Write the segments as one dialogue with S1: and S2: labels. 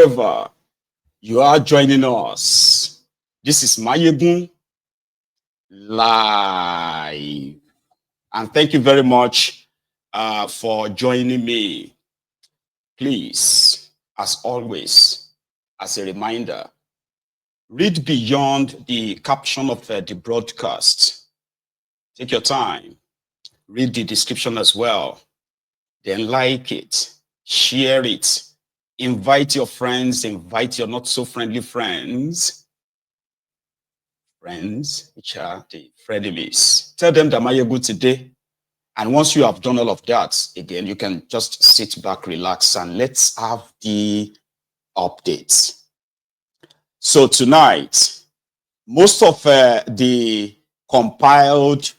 S1: Wherever you are joining us, this is Mayegun Live. And thank you very much for joining me. Please, as always, as a reminder, read beyond the caption of the broadcast. Take your time. Read the description as well. Then like it, share it. Invite your friends, invite your not so friendly friends, which are the frenemies. Tell them that you're good today. And once you have done all of that, again, you can just sit back, relax, and let's have the updates. So tonight, most of the compiled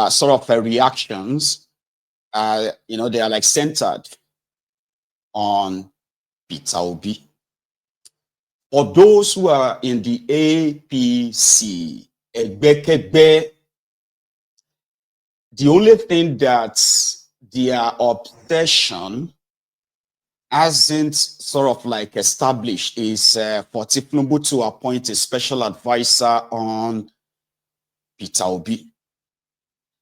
S1: sort of reactions, they are like centered on Peter Obi. For those who are in the APC, the only thing that their obsession hasn't sort of like established is for Tinubu to appoint a special advisor on Peter Obi.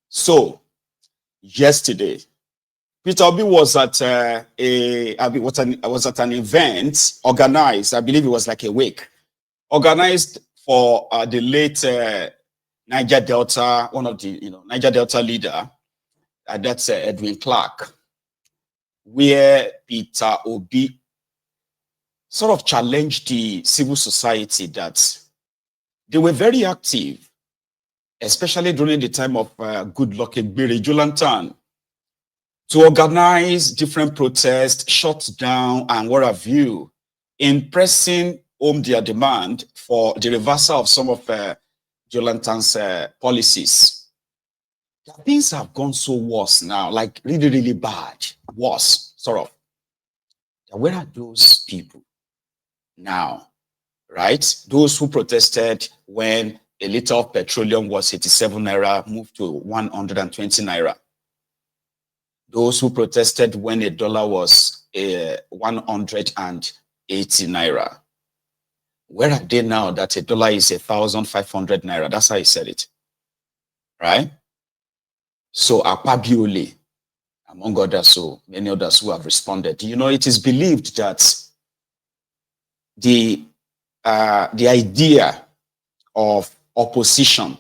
S1: So, yesterday, Peter Obi was at an event organized. I believe it was like a wake organized for the late Niger Delta, one of the Niger Delta leader. That's Edwin Clark, where Peter Obi sort of challenged the civil society that they were very active, especially during the time of Goodluck Ebere Jonathan, to organize different protests, shut down, and what have you, in pressing home their demand for the reversal of some of Jonathan's policies. Things have gone so worse now, like really, really bad, worse, sort of. Where are those people now, right? Those who protested when a liter of petroleum was 87 naira, moved to 120 naira. Those who protested when a dollar was 180 naira. Where are they now that a dollar is 1,500 naira? That's how he said it, right? So Akpabiole, among others, so many others who have responded. It is believed that the idea of opposition,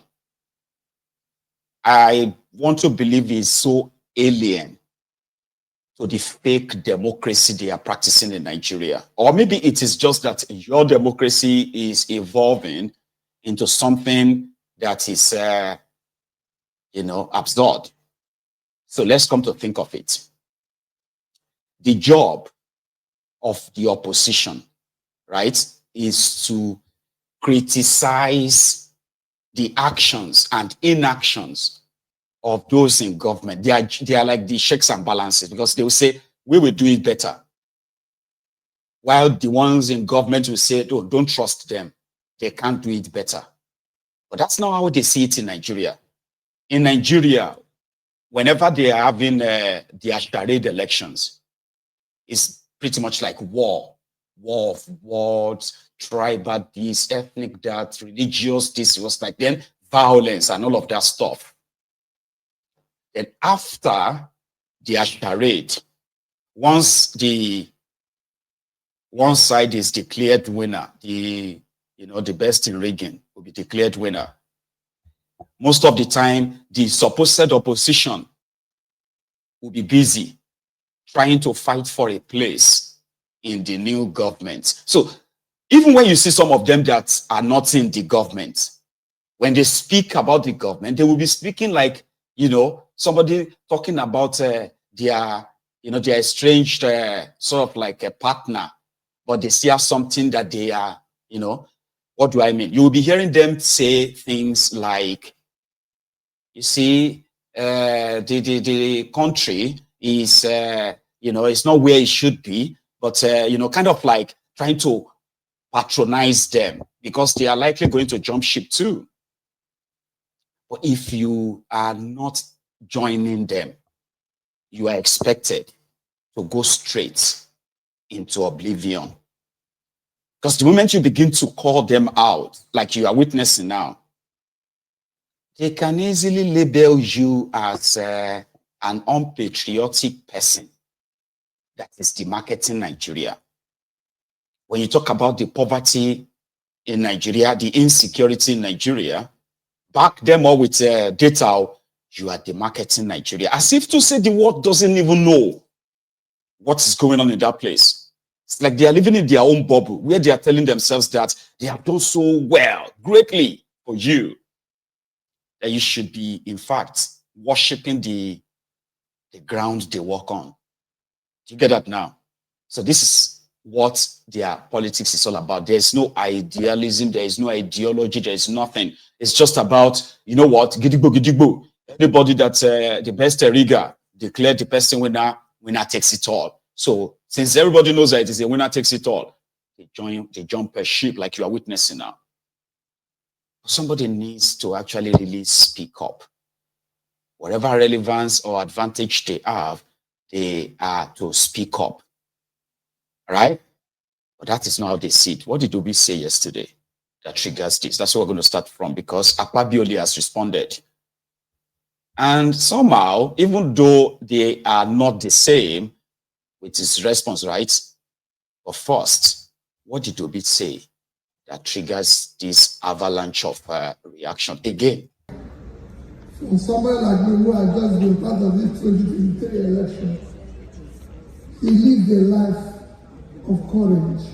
S1: I want to believe, is so alien to the fake democracy they are practicing in Nigeria. Or maybe it is just that your democracy is evolving into something that is, absurd. So let's come to think of it. The job of the opposition, right, is to criticize the actions and inactions of those in government. They are like the checks and balances, because they will say, we will do it better. While the ones in government will say, oh, don't trust them. They can't do it better. But that's not how they see it in Nigeria. In Nigeria, whenever they are having their charade elections, it's pretty much like war of words, tribal this, ethnic that, religious this. It was like then violence and all of that stuff. Then after their charade, once one side is declared winner, the best in rigging will be declared winner. Most of the time, the supposed opposition will be busy trying to fight for a place in the new government. So even when you see some of them that are not in the government, when they speak about the government, they will be speaking like, somebody talking about their estranged sort of like a partner, but they still have something that they are, what do I mean? You will be hearing them say things like, you see, the country is, it's not where it should be, but, kind of like trying to patronize them because they are likely going to jump ship too. But if you are not joining them, you are expected to go straight into oblivion. Because the moment you begin to call them out, like you are witnessing now, they can easily label you as an unpatriotic person that is demarketing Nigeria. When you talk about the poverty in Nigeria, the insecurity in Nigeria, back them up with data, you are demarketing Nigeria. As if to say the world doesn't even know what is going on in that place. It's like they are living in their own bubble where they are telling themselves that they have done so well, greatly for you, that you should be, in fact, worshiping the ground they walk on. Do you get that now? So this is what their politics is all about. There's no idealism, there is no ideology, there is nothing. It's just about, you know what, gidigbo, gidigbo. Anybody that's the best rigger, declare the person winner takes it all. So since everybody knows that it is a winner takes it all, they jump a ship like you are witnessing now. Somebody needs to actually really speak up. Whatever relevance or advantage they have, they are to speak up. All right? But that is not how they see it. What did Obi say yesterday that triggers this? That's what we're going to start from, because Akpabiole has responded. And somehow, even though they are not the same with his response, right? But first, what did Obi say that triggers this avalanche of reaction again?
S2: For somebody like me who has just been part of this 2023 election, he lived a life of courage,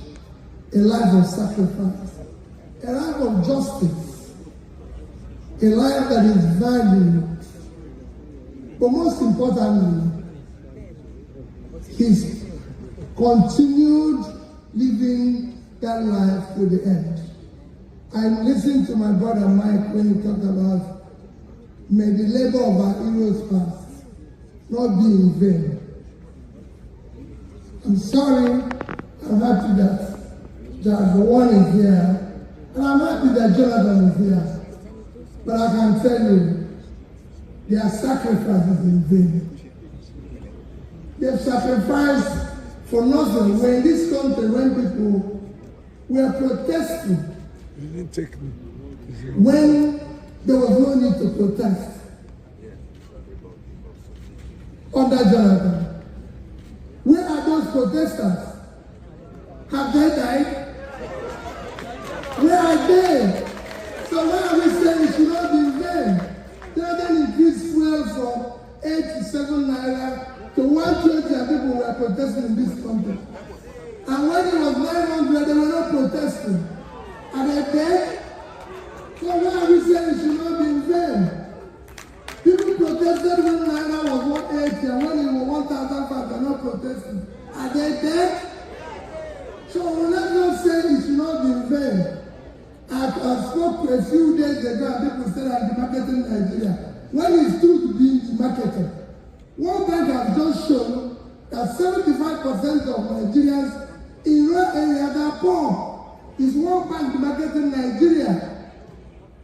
S2: a life of sacrifice, a life of justice, a life that is valued. But most importantly, he's continued living that life to the end. I listened to my brother Mike when he talked about, may the labor of our heroes past not be in vain. I'm sorry, I'm happy that Akpabiole is here, and I'm happy that Jonathan is here. But I can tell you, their sacrifice is in vain. They've sacrificed for nothing. When in this country, when people were protesting, when there was no need to protest under Jonathan, where are those protesters? Have they died? Where are they? So why are we saying it should not be in vain? Jonathan increased fuel from 8 to 7 naira to 120, and people were protesting in this country. And when it was 900, they were not protesting. Are they dead? So why are we saying it should not be in vain? People protested when naira was 180, and when it was 1,500, they are not protesting. Are they dead? So let's not say it should not be in vain. I spoke a few days ago, and people said I'm demarketing Nigeria. When it stood being demarketed, World Bank has just shown that 75% of Nigerians in rural areas are poor. Is World Bank demarketing Nigeria?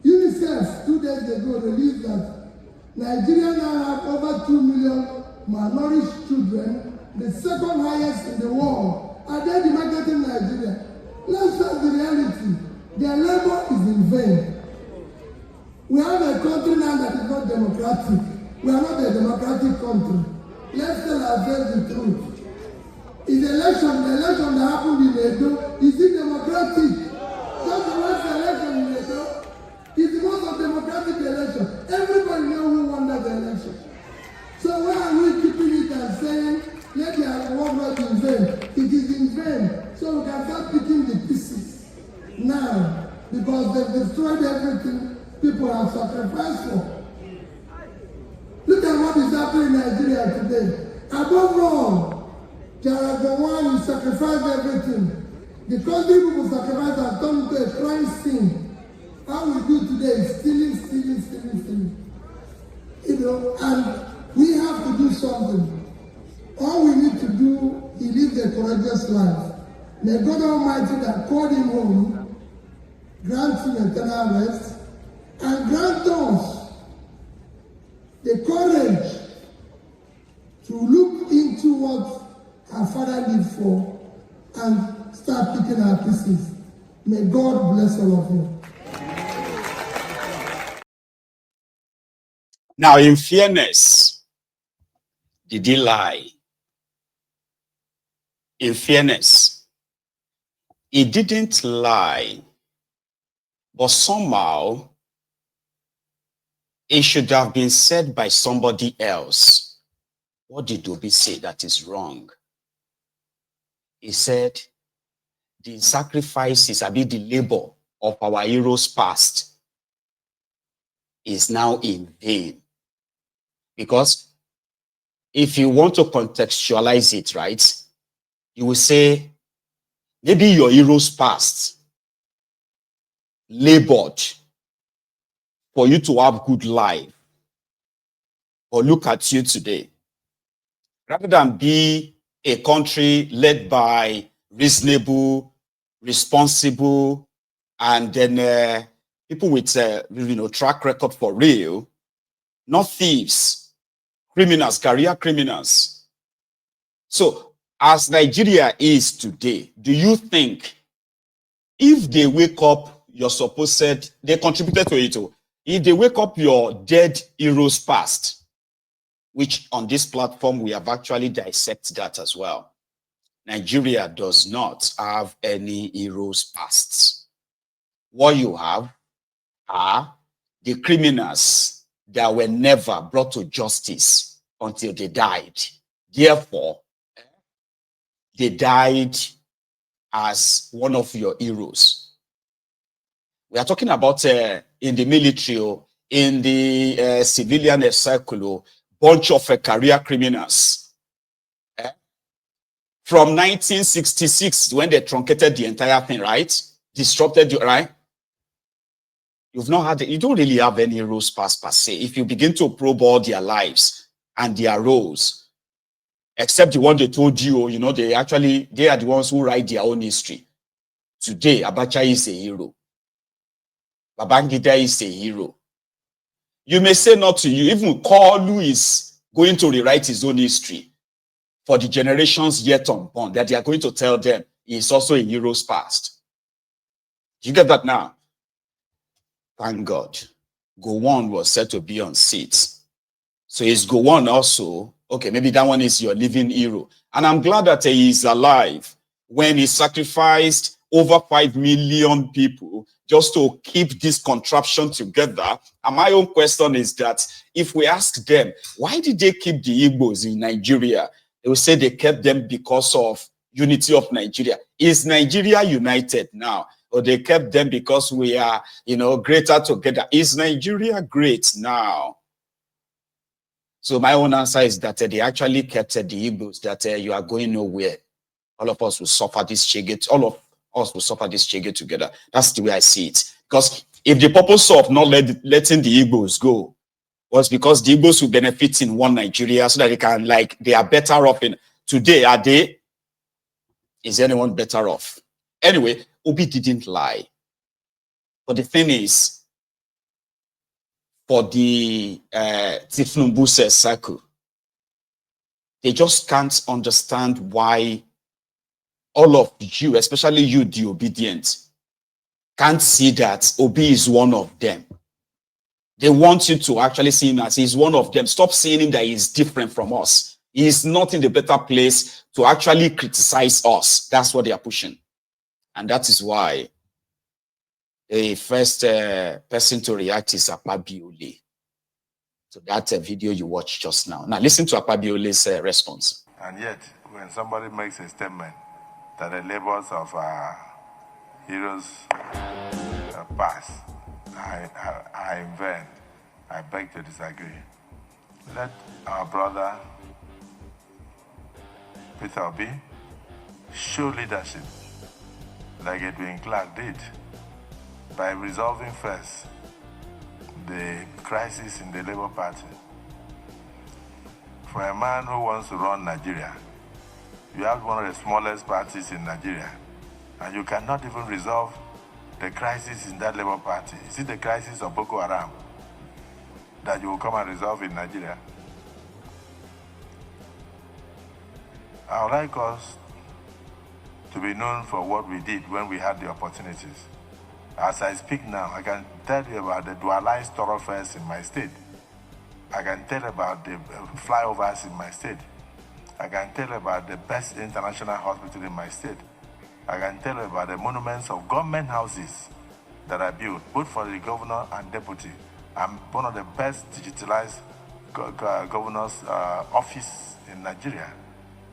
S2: UNICEF 2 days ago released that Nigeria now have over 2 million malnourished children, the second highest in the world. Are they demarketing Nigeria? Let's face the reality. Their labor is in vain. We have a country now that is not democratic. We are not a democratic country. Let's tell ourselves the truth. Is the election that happened in Edo, is it democratic? Just the last election in Edo is the most democratic election. Everybody knows who won that election. So why are we keeping it and saying, let their work not in vain? It is in vain. So we can start picking the pieces now, because they've destroyed everything people have sacrificed for. Look at what is happening in Nigeria today. Above all, Akpabiole sacrificed everything. The country people sacrifice has turned into a crime scene. How we do today is stealing. You know, and we have to do something. All we need to do, he lived a courageous life. May God Almighty that called him home grant him eternal rest and grant us the courage to look into what our Father lived for and start picking our pieces. May God bless all of you.
S1: Now, in fairness, did he lie? In fairness, he didn't lie, but somehow it should have been said by somebody else. What did Obi say that is wrong? He said, the sacrifices, the labor of our heroes past is now in vain. Because if you want to contextualize it, right, you will say, maybe your heroes past labored for you to have good life. But look at you today. Rather than be a country led by reasonable, responsible, and then people with track record for real, not thieves, criminals, career criminals. So as Nigeria is today, do you think if they wake up your supposed, they contributed to it, if they wake up your dead heroes past, which on this platform we have actually dissected that as well. Nigeria does not have any heroes pasts. What you have are the criminals that were never brought to justice until they died. Therefore, they died as one of your heroes. We are talking about in the military, in the civilian circle, bunch of career criminals. From 1966, when they truncated the entire thing, right? Disrupted you, right? You've not had, you don't really have any roles past per se. If you begin to probe all their lives and their roles, except the one they told you, they are the ones who write their own history. Today, Abacha is a hero. Babangida is a hero. You may say not to you, even Kalu is going to rewrite his own history for the generations yet unborn, that they are going to tell them he is also a hero's past. You get that now? Thank God. Gowon was said to be on seats. So is Gowon also, okay, maybe that one is your living hero. And I'm glad that he is alive when he sacrificed over 5 million people just to keep this contraption together. And my own question is that if we ask them, why did they keep the Igbos in Nigeria? They will say they kept them because of unity of Nigeria. Is Nigeria united now? Or they kept them because we are, greater together? Is Nigeria great now? So my own answer is that they actually kept the Igbos, that you are going nowhere. All of us will suffer this shege. All of us will suffer this shege together. That's the way I see it. Because if the purpose of not letting the Igbos go was because the Igbos will benefit in one Nigeria so that they can, they are better off in today, are they? Is anyone better off? Anyway, Obi didn't lie. But the thing is, for the Tifnumbuse circle, they just can't understand why all of you, especially you, the obedient, can't see that Obi is one of them. They want you to actually see him as he's one of them. Stop seeing him that he's different from us. He's not in the better place to actually criticize us. That's what they are pushing. And that is why the first person to react is Akpabiole. So that's a video you watched just now. Now listen to Akpabiole's response.
S3: And yet, when somebody makes a statement that the labors of our heroes past are in vain, I beg to disagree. Let our brother Peter Obi show leadership like Edwin Clark did by resolving first the crisis in the Labour Party. For a man who wants to run Nigeria, you have one of the smallest parties in Nigeria, and you cannot even resolve the crisis in that Labour Party. Is it the crisis of Boko Haram that you will come and resolve in Nigeria? I would like us to be known for what we did when we had the opportunities. As I speak now, I can tell you about the dualized thoroughfares in my state. I can tell about the flyovers in my state. I can tell about the best international hospital in my state. I can tell about the monuments of government houses that are built, both for the governor and deputy. I'm one of the best digitalized governor's office in Nigeria.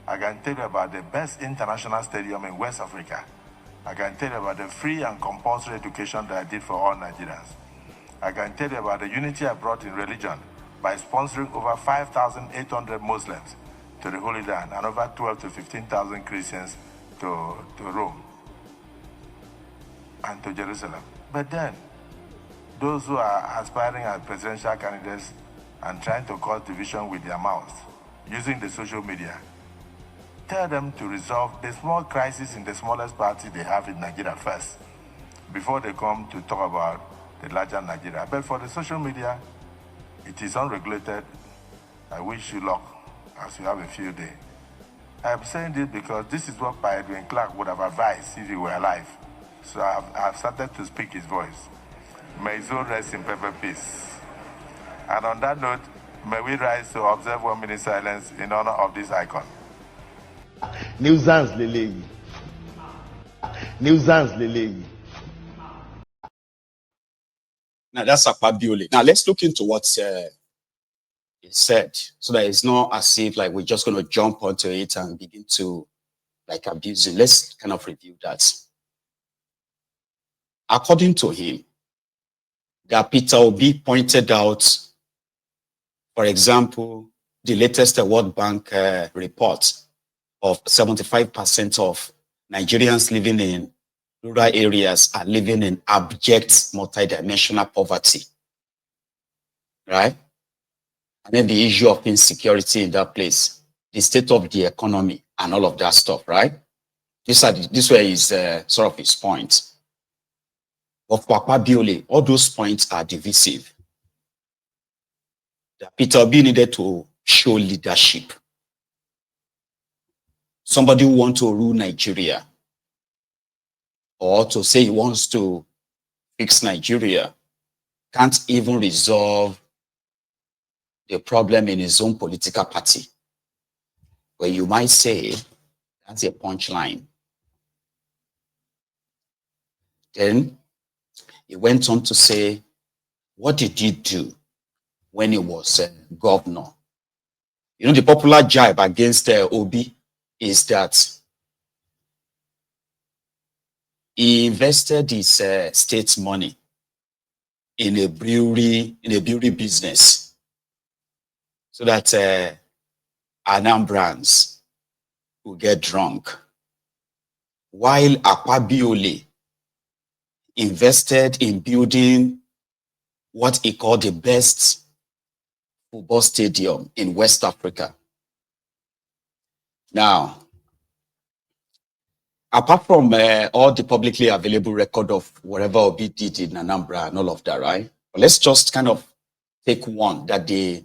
S3: I can tell you about the best international stadium in West Africa. I can tell you about the free and compulsory education that I did for all Nigerians. I can tell you about the unity I brought in religion by sponsoring over 5,800 Muslims to the Holy Land and over 12 to 15,000 Christians to Rome and to Jerusalem. But then, those who are aspiring as presidential candidates and trying to cause division with their mouths, using the social media, tell them to resolve the small crisis in the smallest party they have in Nigeria first, before they come to talk about the larger Nigeria. But for the social media, it is unregulated. I wish you luck as you have a field day. I'm saying this because this is what Pa Edwin Clark would have advised if he were alive. So I've started to speak his voice. May his soul rest in perfect peace. And on that note, may we rise to observe 1 minute silence in honor of this icon.
S4: Nuisance leleyi. Nuisance leleyi.
S1: Now that's Akpabiole. Now let's look into what he said, so that it's not as if like we're just going to jump onto it and begin to like abuse it. Let's kind of review that. According to him, that Peter Obi pointed out, for example, the latest World Bank report of 75% of Nigerians living in rural areas are living in abject multidimensional poverty, right? And then the issue of insecurity in that place, the state of the economy and all of that stuff, right? This way is sort of his point. But for Akpabiole, all those points are divisive. That Peter Obi needed to show leadership. Somebody who wants to rule Nigeria, or to say he wants to fix Nigeria, can't even resolve the problem in his own political party. Well, you might say that's a punchline. Then he went on to say, what did he do when he was governor? You know, the popular jibe against Obi is that he invested his state's money in a brewery business, so that Anambrans will get drunk, while Akpabiole invested in building what he called the best football stadium in West Africa. Now, apart from all the publicly available record of whatever Obi did in Anambra and all of that, right? But let's just kind of take one that they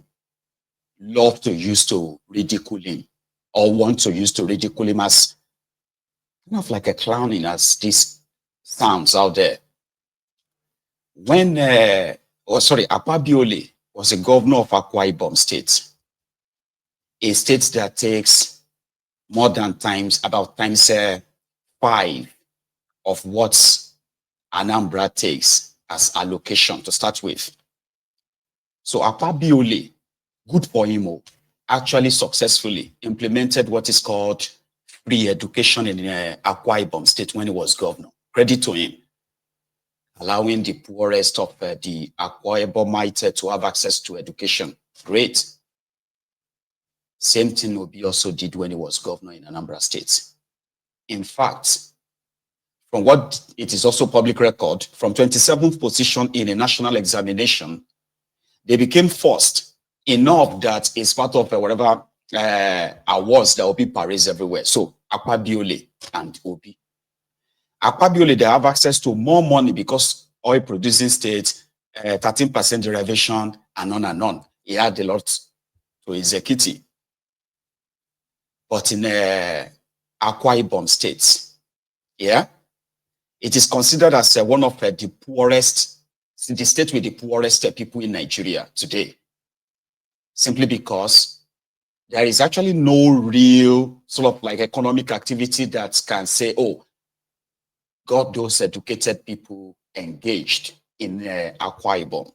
S1: love to use to ridicule him, or want to use to ridicule him, as kind of like a clowning, as this sounds out there. When, Akpabiole was a governor of Akwa Ibom State, a state that takes more than about times 5 of what Anambra takes as allocation to start with. So Akpabiole, good for him, actually successfully implemented what is called free education in Akwa Ibom State when he was governor. Credit to him, allowing the poorest of the Akwa Ibomite to have access to education. Great. Same thing Obi also did when he was governor in Anambra State. In fact, from what it is also public record, from 27th position in a national examination, they became first enough that it's part of whatever awards that Obi parades everywhere. So Akpabiole and Obi. Akpabiole, they have access to more money because oil producing states, 13% derivation, and on and on. He had a lot to his equity. But in Akwa Ibom State, Yeah. It is considered as one of the poorest, the state with the poorest people in Nigeria today, simply because there is actually no real sort of like economic activity that can say, oh, got those educated people engaged in Akwa Ibom.